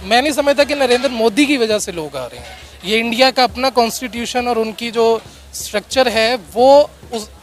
मैं नहीं समझता कि नरेंद्र मोदी की वजह से लोग आ रहे हैं। ये इंडिया का अपना कॉन्स्टिट्यूशन और उनकी जो स्ट्रक्चर है वो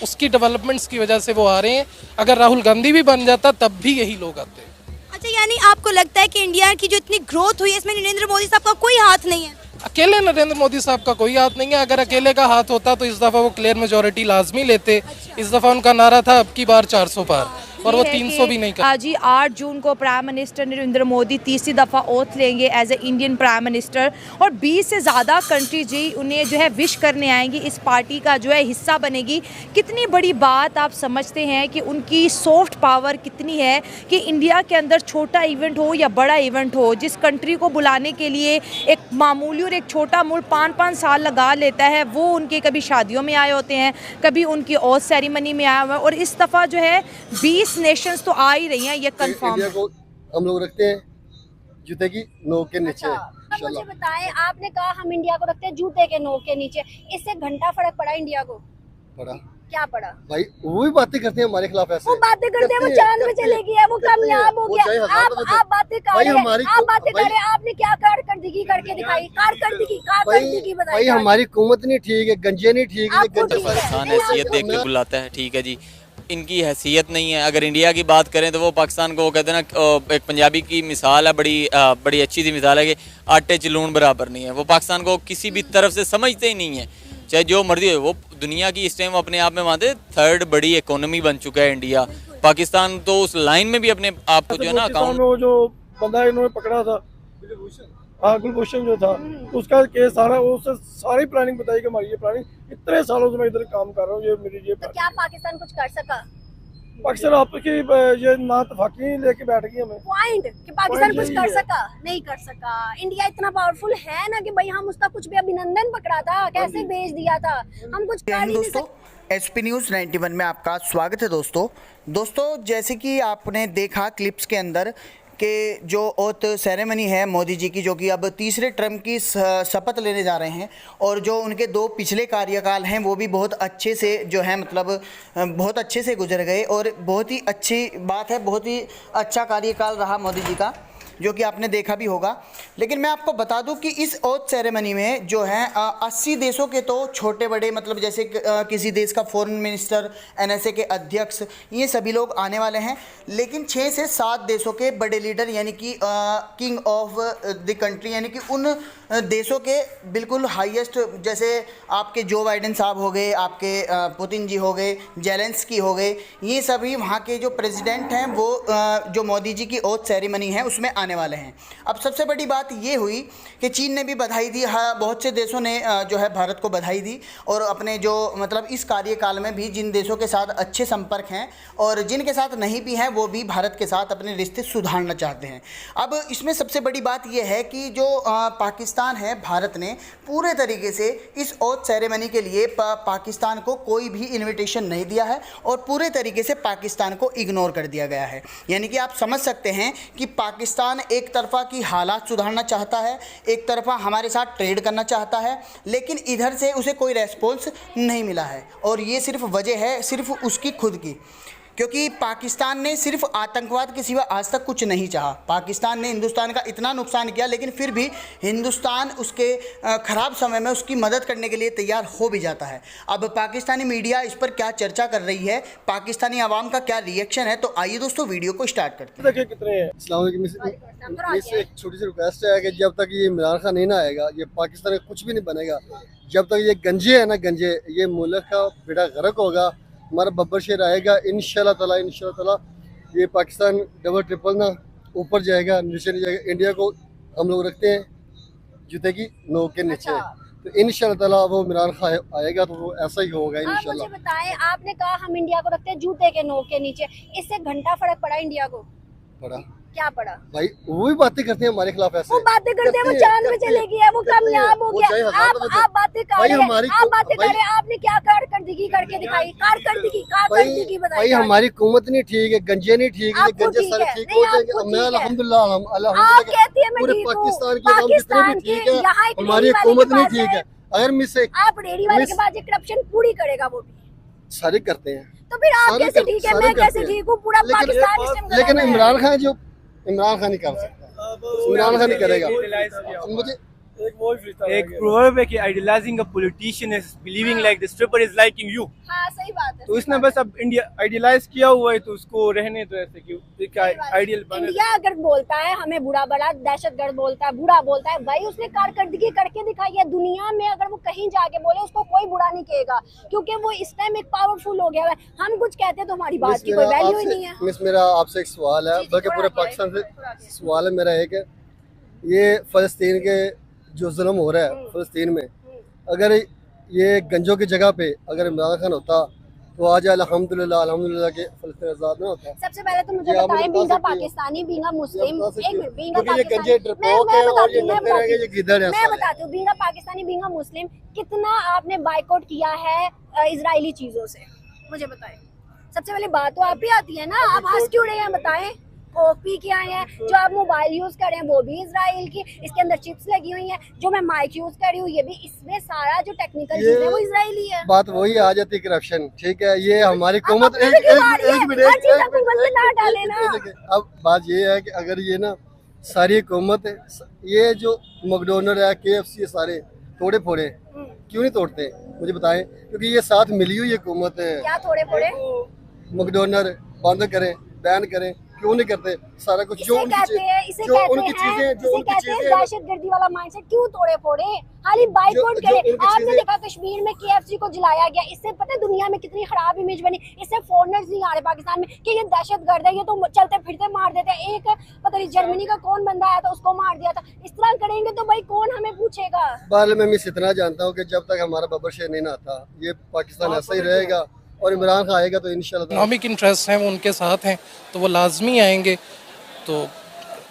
उसकी डेवलपमेंट्स की वजह से वो आ रहे हैं। अगर राहुल गांधी भी बन जाता तब भी यही लोग आते हैं। अच्छा, यानी आपको लगता है कि इंडिया की जो इतनी ग्रोथ हुई है इसमें नरेंद्र मोदी साहब का कोई हाथ नहीं है? अकेले नरेंद्र मोदी साहब का कोई हाथ नहीं है। अगर अकेले का हाथ होता तो इस दफ़ा वो क्लियर मेजोरिटी लाजमी लेते। इस दफ़ा उनका नारा था अब की बार 400 पार, और वो 300 भी नहीं कर। आज ही 8 जून को प्राइम मिनिस्टर नरेंद्र मोदी तीसरी दफ़ा ओथ लेंगे as a Indian prime minister, और 20 से ज़्यादा कंट्री जी उन्हें जो है विश करने आएंगी, इस पार्टी का जो है हिस्सा बनेगी। कितनी बड़ी बात आप समझते हैं कि उनकी सॉफ्ट पावर कितनी है कि इंडिया के अंदर छोटा इवेंट हो या बड़ा इवेंट हो, जिस कंट्री को बुलाने के लिए एक मामूली और एक छोटा मुल्क 5-5 साल लगा लेता है, वो उनके कभी शादियों में आए होते हैं, कभी उनकी ओथ सेरेमनी में आया हुआ है। और इस दफ़ा जो है 20 नेशंस तो आ ही रही हैं, ये कंफर्म। इंडिया को हम लोग रखते हैं जूते की नोक के नीचे। अब मुझे बताएं, आपने कहा हम इंडिया को रखते हैं जूते के नोक के नीचे, इससे घंटा फर्क पड़ा इंडिया को? पड़ा। क्या पड़ा? भाई वो भी बातें करते हैं हमारे खिलाफ, ऐसे वो बातें करते हैं, वो चांद में चले गया, वो कामयाब हो गया। आप बातें कर रहे हैं, आप बातें कर रहे हैं, आपने क्या कारकर्दगी करके दिखाई? कारकर्दगी बताइए। भाई हमारी हुकूमत नहीं ठीक है, गंजे नहीं ठीक है, गंजे पाकिस्तान हैसियत देख के बुलाता है, ठीक है जी, इनकी हैसियत नहीं है। अगर इंडिया की बात करें तो वो पाकिस्तान को कहते हैं ना, एक पंजाबी की मिसाल है, बड़ी अच्छी सी मिसाल है कि आटे च लून बराबर नहीं है। वो पाकिस्तान को किसी भी तरफ से समझते ही नहीं है, चाहे जो मर्जी हो। वो दुनिया की इस टाइम अपने आप में मानते 3rd बड़ी इकोनॉमी बन चुका है इंडिया। पाकिस्तान तो उस लाइन में भी अपने आप को जो है ना अकाउंट, वो जो बंदा इन्होंने पकड़ा था, हाँ कुलभूषण जो था, उसका केस सारा, उससे सारी प्लानिंग बताई कि हमारी ये प्लानिंग इतने सालों से मैं इधर काम कर रहा हूँ, ये मेरी ये तो क्या पाकिस्तान कुछ कर सका? पाकिस्तान आपकी ये ना तफाकी लेके बैठ गई हमें। पॉइंट कि पाकिस्तान कुछ कर सका? नहीं कर सका। इंडिया इतना पावरफुल है ना कि भाई हम उसका कुछ भी, अभिनंदन पकड़ा था, कैसे भेज दिया था, हम कुछ कर ही नहीं सकते। एसपी न्यूज़ 91 में आपका स्वागत है दोस्तों जैसे कि आपने देखा क्लिप्स के अंदर कि जो ओथ सेरेमनी है मोदी जी की, जो कि अब तीसरे टर्म की शपथ लेने जा रहे हैं, और जो उनके 2 पिछले कार्यकाल हैं वो भी बहुत अच्छे से जो है मतलब बहुत अच्छे से गुजर गए, और बहुत ही अच्छी बात है, बहुत ही अच्छा कार्यकाल रहा मोदी जी का, जो कि आपने देखा भी होगा। लेकिन मैं आपको बता दूं कि इस ओथ सेरेमनी में जो है 80 देशों के तो छोटे बड़े मतलब जैसे किसी देश का फॉरेन मिनिस्टर, NSA के अध्यक्ष, ये सभी लोग आने वाले हैं। लेकिन 6 से 7 देशों के बड़े लीडर यानी कि किंग ऑफ द कंट्री, यानी कि उन देशों के बिल्कुल हाईएस्ट, जैसे आपके जो बाइडेन साहब हो गए, आपके पुतिन जी हो गए, जेलेंस्की हो गए, ये सभी वहाँ के जो प्रेसिडेंट हैं वो जो मोदी जी की ओथ सेरेमनी है उसमें आने वाले हैं। अब सबसे बड़ी बात ये हुई कि चीन ने भी बधाई दी, हाँ बहुत से देशों ने जो है भारत को बधाई दी, और अपने जो मतलब इस कार्यकाल में भी जिन देशों के साथ अच्छे संपर्क हैं और जिनके साथ नहीं भी हैं वो भी भारत के साथ अपने रिश्ते सुधारना चाहते हैं। अब इसमें सबसे बड़ी बात यह है कि जो पाकिस्तान है, भारत ने पूरे तरीके से इस ओथ सेरेमनी के लिए पाकिस्तान को कोई भी इन्विटेशन नहीं दिया है, और पूरे तरीके से पाकिस्तान को इग्नोर कर दिया गया है। यानी कि आप समझ सकते हैं कि पाकिस्तान एक तरफा की हालात सुधारना चाहता है, एक तरफा हमारे साथ ट्रेड करना चाहता है, लेकिन इधर से उसे कोई रेस्पॉन्स नहीं मिला है, और ये सिर्फ वजह है सिर्फ उसकी खुद की, क्योंकि पाकिस्तान ने सिर्फ आतंकवाद के सिवा आज तक कुछ नहीं चाहा। पाकिस्तान ने हिंदुस्तान का इतना नुकसान किया, लेकिन फिर भी हिंदुस्तान उसके ख़राब समय में उसकी मदद करने के लिए तैयार हो भी जाता है। अब पाकिस्तानी मीडिया इस पर क्या चर्चा कर रही है, पाकिस्तानी आवाम का क्या रिएक्शन है, तो आइए दोस्तों वीडियो को स्टार्ट करते हैं। देखिए कितने हैं। एक छोटी सी रिक्वेस्ट है कि जब तक ये इमरान खान नहीं ना आएगा, ये पाकिस्तान में कुछ भी नहीं बनेगा। जब तक ये गंजे है ना, गंजे, ये मुल्क का बेड़ा गर्क होगा, हमारा बब्बर शेर आएगा इंशाल्लाह ताला ये पाकिस्तान डबल ट्रिपल ना ऊपर जाएगा, नीचे नहीं जाएगा। इंडिया को हम लोग रखते हैं जूते की नोक के नीचे, तो इंशाल्लाह ताला वो इमरान खान आएगा तो वो ऐसा ही होगा इंशाल्लाह। मुझे बताएं, आपने कहा हम इंडिया को रखते हैं जूते के नोक के नीचे, इससे घंटा फर्क पड़ा इंडिया को? पड़ा। क्या पड़ा? भाई वो भी बातें करते हैं हमारे खिलाफ, ऐसे वो बातें करते हैं, वो चांद में चले गया, वो कामयाब हो गया। आप बातें कर रहे हैं, आप बातें कर रहे हैं, आपने क्या कारकर्दगी करके दिखाई? कारकर्दगी बताइए। भाई हमारी हुकूमत नहीं ठीक है, गंजे नहीं ठीक है, गंजे सारे ठीक हो जाएंगे। मैं अल्हम्दुलिल्लाह पूरे पाकिस्तान की आवाम जितने भी ठीक है, हमारी हुकूमत नहीं ठीक है। अगर मिस्टेक आप रेडी वाले के बाद करप्शन पूरी करेगा, वो भी सारे करते हैं, तो फिर आप कैसे ठीक है, मैं कैसे ठीक हूँ? पूरा पाकिस्तान। लेकिन इमरान खान नहीं कर सकता। इमरान खान ही करेगा। मुझे एक वो ही फ्रीस्टाइल एक प्रोवर्ब है कि idealising a politician is believing like the stripper is liking you. हाँ सही बात है। तो इसने बस अब इंडिया आइडियलाइज किया हुआ है, तो उसको रहने तो ऐसे क्यों आइडियल बने। इंडिया अगर बोलता है हमें बुरा बड़ा दहशतगर्द बोलता है, बुरा बोलता है, भाई उसने कारकर्दगी करके दिखाई है दुनिया में। अगर वो कहीं जाके बोले उसको कोई बुरा नहीं कहेगा, क्योंकि वो इस टाइम एक पावरफुल हो गया है। हम कुछ कहते हैं तो हमारी बात की कोई वैल्यू ही नहीं है। मिस मेरा आपसे एक सवाल है, बल्कि पूरे पाकिस्तान से सवाल है मेरा, एक है ये फ़लस्तीन के जो जुल्म हो रहा है फ़लस्तीन में, अगर ये गंजों की जगह पे अगर इमरान खान होता तो आज अल्हम्दुलिल्लाह के फ़लस्तीन आज़ाद ना होता। सबसे पहले तो मुझे बताएं, बींगा पाकिस्तानी, बींगा मुस्लिम, एक मिनट, बींगा क्योंकि ये गंजे डरपोक है और ये डरते रहेंगे, ये गिद्धड़ है। मैं बताती हूँ, बींगा पाकिस्तानी, बींगा मुस्लिम, कितना आपने बाइकआउट किया है इजरायली चीजों से, मुझे बताएं। सबसे पहले बात तो आप ही आती है ना, आप हंस क्यों रहे हैं बताएं। कॉपी क्या है, जो आप मोबाइल यूज कर रहे हैं वो भी इजराइल की, इसके अंदर चिप्स लगी हुई हैं, जो मैं माइक यूज कर रही हूँ ये भी, इसमें सारा जो टेक्निकल चीज है वो इजराइली है। बात वही आ जाती करप्शन, ठीक है, ये हमारी हुकूमत अब बात ये है कि अगर ये ना सारी हुकूमत ये जो मैकडोनल्ड है, KFC है, सारे थोड़े फोड़े क्यों नहीं तोड़ते मुझे बताएं, क्योंकि ये साथ मिली हुई हुकूमत है। क्या थोड़े फोड़े? मैकडोनल्ड बंद करें, बैन करें, क्यों नहीं करते सारा कुछ? जो उनकी चीजें दहशतगर्दी वाला माइंडसेट, क्यों तोड़े फोड़े, खाली बाइकआउट करें। आपने देखा कश्मीर में KFC को जलाया गया, इससे पता है दुनिया में कितनी खराब इमेज बनी। इससे फॉरेनर्स नहीं आ रहे पाकिस्तान में कि ये दहशतगर्द है, ये तो चलते फिरते मार देते हैं। एक पता नहीं जर्मनी का कौन बंदा आया था उसको मार दिया था। इस तरह करेंगे तो भाई कौन हमें पूछेगा। बाल में मैं इतना जानता हूँ कि जब तक हमारा बब्बर शेर नहीं आता ये पाकिस्तान ऐसा ही रहेगा, और इमरान खान आएगा तो इंशाल्लाह इकोनॉमिक इंटरेस्ट हैं वो उनके साथ हैं तो वो लाजमी आएंगे, तो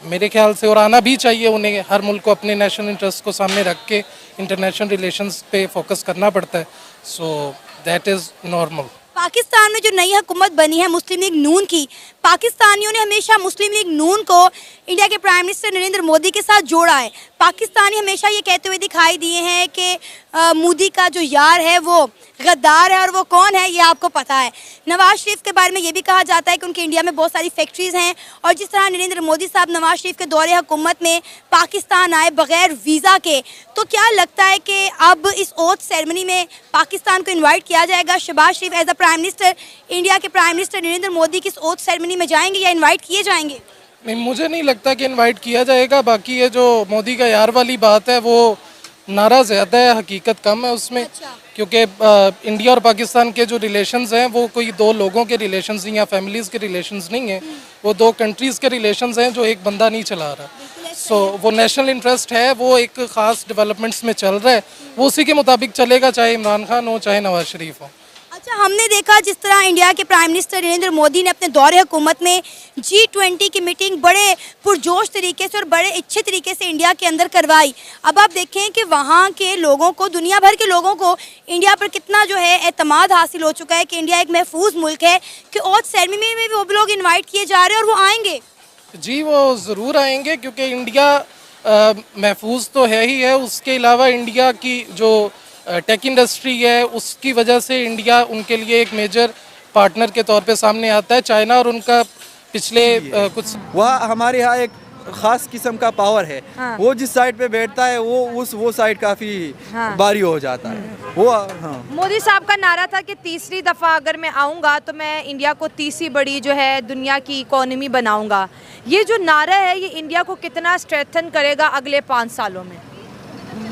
मेरे ख्याल से, और आना भी चाहिए उन्हें। हर मुल्क को अपने नेशनल इंटरेस्ट को सामने रख के इंटरनेशनल रिलेशंस पे फोकस करना पड़ता है, so that is normal. Pakistan में जो नई हुकूमत बनी है मुस्लिम लीग नून की, पाकिस्तानियों ने हमेशा मुस्लिम लीग नून को इंडिया के प्राइम मिनिस्टर नरेंद्र मोदी के साथ जोड़ा है। पाकिस्तानी हमेशा ये कहते हुए दिखाई दिए हैं कि मोदी का जो यार है वो गद्दार है, और वो कौन है ये आपको पता है। नवाज शरीफ के बारे में ये भी कहा जाता है कि उनके इंडिया में बहुत सारी फैक्ट्रीज़ हैं, और जिस तरह नरेंद्र मोदी साहब नवाज शरीफ के दौरे हुकूमत में पाकिस्तान आए बग़ैर वीज़ा के, तो क्या लगता है कि अब इस ओथ सेरेमनी में पाकिस्तान को इन्वाइट किया जाएगा? Shahbaz Sharif as a prime minister, India के प्राइम मिनिस्टर नरेंद्र मोदी की इस ओथ सेरेमनी में जाएंगे या इन्वाइट किए जाएंगे? नहीं, मुझे नहीं लगता कि इनवाइट किया जाएगा। बाकी ये जो मोदी का यार वाली बात है वो नारा ज़्यादा है, हकीकत कम है उसमें। अच्छा। क्योंकि इंडिया और पाकिस्तान के जो रिलेशंस हैं वो कोई दो लोगों के रिलेशंस या फैमिलीज़ के रिलेशंस नहीं हैं, वो दो कंट्रीज़ के रिलेशंस हैं जो एक बंदा नहीं चला रहा। सो वो नेशनल इंटरेस्ट है, वो एक ख़ास डेवलपमेंट्स में चल रहा है, वो उसी के मुताबिक चलेगा, चाहे इमरान खान हो चाहे नवाज शरीफ हो। अच्छा, हमने देखा जिस तरह इंडिया के प्राइम मिनिस्टर नरेंद्र मोदी ने अपने दौरे हुकूमत में G20 की मीटिंग बड़े पुरजोश तरीके से और बड़े अच्छे तरीके से इंडिया के अंदर करवाई। अब आप देखें कि वहाँ के लोगों को, दुनिया भर के लोगों को इंडिया पर कितना जो है एतमाद हासिल हो चुका है कि इंडिया एक महफूज मुल्क है, कि ओथ सेरेमनी में भी वो लोग इन्वाइट किए जा रहे हैं और वो आएंगे। जी वो ज़रूर आएंगे, क्योंकि इंडिया महफूज तो है ही है, उसके अलावा इंडिया की जो टेक इंडस्ट्री है उसकी वजह से इंडिया उनके लिए एक मेजर पार्टनर के तौर पे सामने आता है। चाइना और उनका पिछले कुछ वह हमारे यहाँ एक खास किस्म का पावर है। हाँ। वो जिस साइड पे बैठता है वो साइड काफी हाँ। भारी हो जाता है वो। हाँ। मोदी साहब का नारा था कि तीसरी दफ़ा अगर मैं आऊँगा तो मैं इंडिया को तीसरी बड़ी जो है दुनिया की इकोनॉमी बनाऊँगा। ये जो नारा है ये इंडिया को कितना स्ट्रेंथन करेगा अगले 5 सालों में?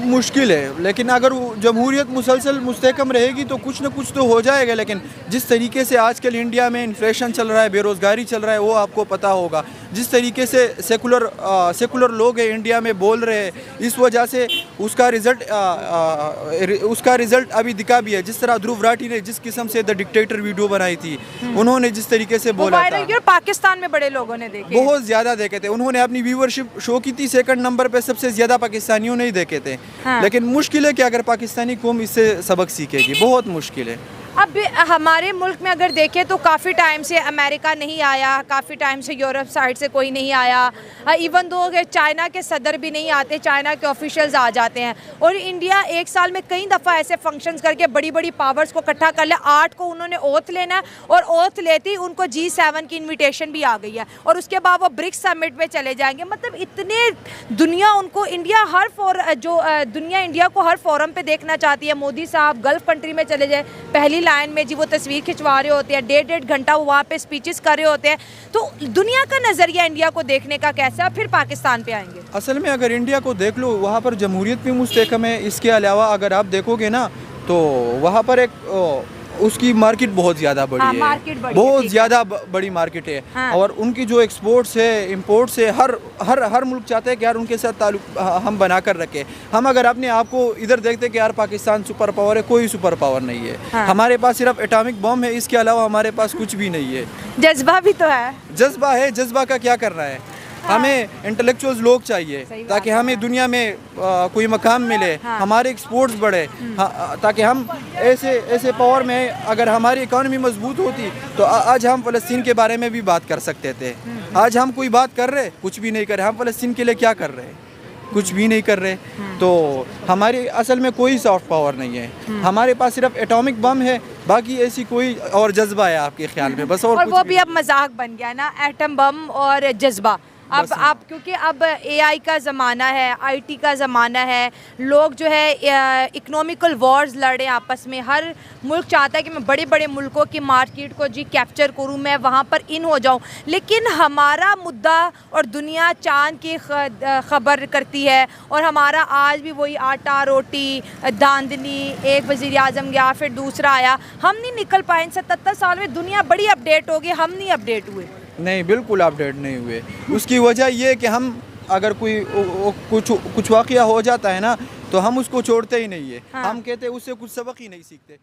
मुश्किल है, लेकिन अगर जमहूरियत मुसलसल मुस्तहकम रहेगी तो कुछ न कुछ तो हो जाएगा। लेकिन जिस तरीके से आजकल इंडिया में इन्फ्लेशन चल रहा है, बेरोज़गारी चल रहा है, वो आपको पता होगा। जिस तरीके से सेकुलर लोग हैं इंडिया में बोल रहे हैं, इस वजह से उसका रिज़ल्ट अभी दिखा भी है। जिस तरह ध्रुव राठी ने जिस किस्म से द डिक्टेटर वीडियो बनाई थी, उन्होंने जिस तरीके से बोला था, और पाकिस्तान में बड़े लोगों ने देखे, बहुत ज़्यादा देखे थे। उन्होंने अपनी व्यूवरशिप शो की थी, 2nd नंबर पे सबसे ज़्यादा पाकिस्तानियों ने ही देखे थे। हाँ। लेकिन मुश्किल है कि अगर पाकिस्तानी कौम इससे सबक सीखेगी, बहुत मुश्किल है। अब हमारे मुल्क में अगर देखें तो काफ़ी टाइम से अमेरिका नहीं आया, काफ़ी टाइम से यूरोप साइड से कोई नहीं आया, इवन दो चाइना के सदर भी नहीं आते, चाइना के ऑफिशियल्स आ जाते हैं। और इंडिया एक साल में कई दफ़ा ऐसे फंक्शंस करके बड़ी बड़ी पावर्स को इकट्ठा कर लिया। 8 को उन्होंने ओथ लेना है और ओथ लेते ही उनको G7 की इन्विटेशन भी आ गई है और उसके बाद वो ब्रिक्स समिट में चले जाएंगे। मतलब इतने दुनिया उनको इंडिया दुनिया इंडिया को हर फोरम पे देखना चाहती है। मोदी साहब गल्फ़ कंट्री में चले जाए, पहली लाइन में जी वो तस्वीर खिंचवा रहे होते हैं, 1.5 घंटा वो वहाँ पे स्पीचेस कर रहे होते हैं। तो दुनिया का नज़रिया इंडिया को देखने का कैसा है, फिर पाकिस्तान पे आएंगे। असल में अगर इंडिया को देख लो, वहाँ पर जमहूरियत भी मुस्तहकम है। इसके अलावा अगर आप देखोगे ना तो वहाँ पर एक उसकी मार्केट बहुत ज़्यादा बड़ी है, मार्केट बड़ी बहुत ज़्यादा बड़ी मार्केट है। और उनकी जो एक्सपोर्ट्स है, इंपोर्ट्स है, हर मुल्क चाहते हैं कि यार उनके साथ ताल्लुक हम बना कर रखें। हम अगर अपने आप को इधर देखते कि यार पाकिस्तान सुपर पावर है, कोई सुपर पावर नहीं है। हमारे पास सिर्फ एटॉमिक बम है, इसके अलावा हमारे पास कुछ भी नहीं है। जज्बा भी तो है, जज्बा है, जज्बा का क्या करना है? हमें इंटेलेक्चुअल्स लोग चाहिए ताकि हमें दुनिया में कोई मकाम मिले, हमारे एक्सपोर्ट्स बढ़े, ताकि हम ऐसे पावर में, अगर हमारी इकॉनमी मजबूत होती तो आज हम फ़लस्तीन के बारे में भी बात कर सकते थे। आज हम कोई बात कर रहे, कुछ भी नहीं कर रहे। हम फ़लस्तीन के लिए क्या कर रहे हैं? कुछ भी नहीं कर रहे। तो हमारी असल में कोई सॉफ्ट पावर नहीं है, हमारे पास सिर्फ एटॉमिक बम है, बाकी ऐसी कोई और जज्बा है आपके ख्याल में बस? और वो भी अब मजाक बन गया ना, एटम बम और जज्बा। अब क्योंकि अब AI का ज़माना है, IT का ज़माना है, लोग जो है इकोनॉमिकल वॉर्स लड़े आपस में। हर मुल्क चाहता है कि मैं बड़े बड़े मुल्कों की मार्केट को जी कैप्चर करूं, मैं वहाँ पर इन हो जाऊं। लेकिन हमारा मुद्दा और दुनिया चांद की खबर करती है और हमारा आज भी वही आटा रोटी धांधली, एक वज़ीर आज़म गया फिर दूसरा आया, हम नहीं निकल पाए। इन 77 साल में दुनिया बड़ी अपडेट हो गई, हम नहीं अपडेट हुए। नहीं, बिल्कुल अपडेट नहीं हुए। उसकी वजह ये है कि हम अगर कोई कुछ वाक़या हो जाता है ना तो हम उसको छोड़ते ही नहीं है। हम कहते हैं उससे कुछ सबक ही नहीं सीखते।